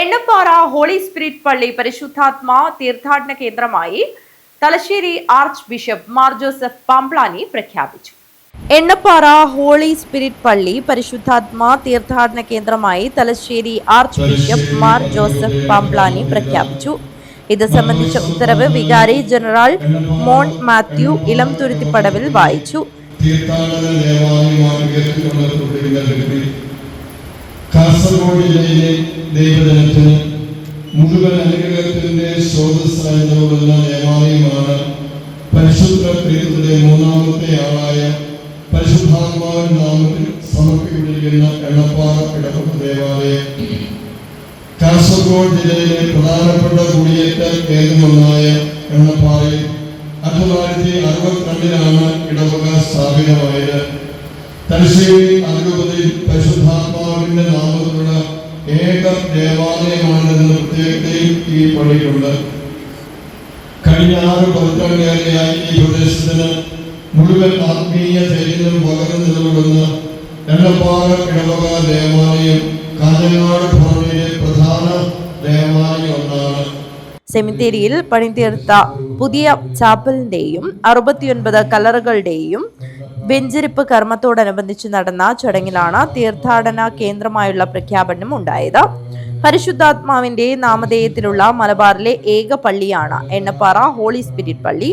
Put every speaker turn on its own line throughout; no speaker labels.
Ennappara holy spirit പള്ളി പരിശുദ്ധാത്മാ തീർത്ഥാടന കേന്ദ്രമായി Thalassery arch bishop Mar Joseph Pamplany പ്രഖ്യാപിച്ചു. എണ്ണപ്പാറ ഹോളി സ്പിരിറ്റ് പള്ളി പരിശുദ്ധാത്മാ തീർത്ഥാടന കേന്ദ്രമായി Thalassery arch bishop Mar Joseph Pamplany പ്രഖ്യാപിച്ചു. ഇത് സംബന്ധിച്ച ഉത്തരവ് വികാരി ജനറൽ മോൺ മാത്യു ഇളംതുരുത്തിപ്പടവിൽ വായിച്ചു.
കാസർഗോഡ് ജില്ലയിലെ ദൈവജനത്തിന് മുഴുവൻ അനുഗ്രഹത്തിന്റെ സ്രോതസ്സായതോടുള്ള ദേവാലയമാണ് പരിശുദ്ധ പ്രീതിയുടെ മൂന്നാമത്തെ ആളായ പരിശുദ്ധാത്മാവിന്റെ നാമത്തിൽ സമർപ്പിക്കപ്പെട്ടിരിക്കുന്ന എണ്ണപ്പാറ ഇടവക ദേവാലയം. കാസർഗോഡ് ജില്ലയിലെ പ്രധാനപ്പെട്ട കുടിയേറ്റ കേന്ദ്രമൊന്നായ എണ്ണപ്പാറയിൽ 1962 ഇടവക സ്ഥാപിതമായത്. തലശ്ശേരി അതിരൂപതയിൽ പരിശുദ്ധാത്മാവിന്റെ നാമത്തിലുള്ള ഏക ദേവാലയമാണെന്ന പ്രത്യേകതയും ഈ പള്ളിക്കുണ്ട്. കഴിഞ്ഞ 6 പതിറ്റാണ്ടുകാരിയായി ഈ പ്രദേശത്തിന് മുഴുവൻ ആത്മീയ ചൈതന്യം പകർന്നു നിലകൊള്ളുന്ന എണ്ണപ്പാറ ഇടവക ദേവാലയം കാഞ്ഞങ്ങാട് ഭവനിലെ പ്രധാന ദേവാലയം ഒന്നാണ്.
സെമിത്തേരിയിൽ പണിതീർത്ത പുതിയ ചാപ്പലിന്റെയും 69 കല്ലറുകളുടെയും വെഞ്ചരിപ്പ് കർമ്മത്തോടനുബന്ധിച്ച് നടന്ന ചടങ്ങിലാണ് തീർത്ഥാടന കേന്ദ്രമായുള്ള പ്രഖ്യാപനം ഉണ്ടായത്. പരിശുദ്ധാത്മാവിന്റെ നാമധേയത്തിലുള്ള മലബാറിലെ ഏക പള്ളിയാണ് എണ്ണപ്പാറ ഹോളി സ്പിരിറ്റ് പള്ളി.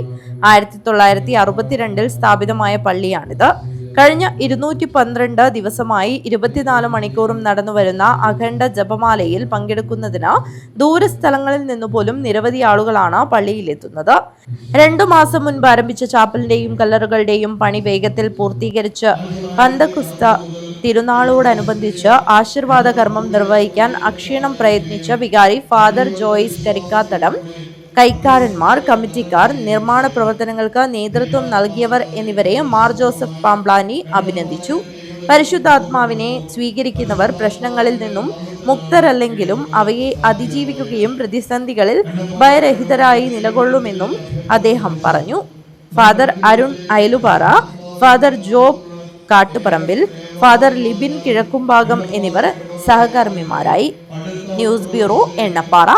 1962 സ്ഥാപിതമായ പള്ളിയാണിത്. കഴിഞ്ഞ 212 ദിവസമായി 24 മണിക്കൂറും നടന്നുവരുന്ന അഖണ്ഡ ജപമാലയിൽ പങ്കെടുക്കുന്നതിന് ദൂരസ്ഥലങ്ങളിൽ നിന്നുപോലും നിരവധി ആളുകളാണ് പള്ളിയിലെത്തുന്നത്. 2 മാസം മുൻപ് ആരംഭിച്ച ചാപ്പലിന്റെയും കല്ലറുകളുടെയും പണി വേഗത്തിൽ പൂർത്തീകരിച്ച് പന്തക്കുസ്ത തിരുനാളോടനുബന്ധിച്ച് ആശീർവാദ കർമ്മം നിർവഹിക്കാൻ അക്ഷീണം പ്രയത്നിച്ച വികാരി ഫാദർ ജോയ്സ് കരിക്കാത്തടം, കൈക്കാരന്മാർ, കമ്മിറ്റിക്കാർ, നിർമ്മാണ പ്രവർത്തനങ്ങൾക്ക് നേതൃത്വം നൽകിയവർ എന്നിവരെ മാർ ജോസഫ് പാംപ്ലാനി അഭിനന്ദിച്ചു. പരിശുദ്ധാത്മാവിനെ സ്വീകരിക്കുന്നവർ പ്രശ്നങ്ങളിൽ നിന്നും മുക്തരല്ലെങ്കിലും അവയെ അതിജീവിക്കുകയും പ്രതിസന്ധികളിൽ ഭയരഹിതരായി നിലകൊള്ളുമെന്നും അദ്ദേഹം പറഞ്ഞു. Father Arun Ayalupara, father Job Kattuparambil, father Libin Kizhakkumbhagam എന്നിവർ സഹകർമ്മിമാരായി. News bureau, Ennappara.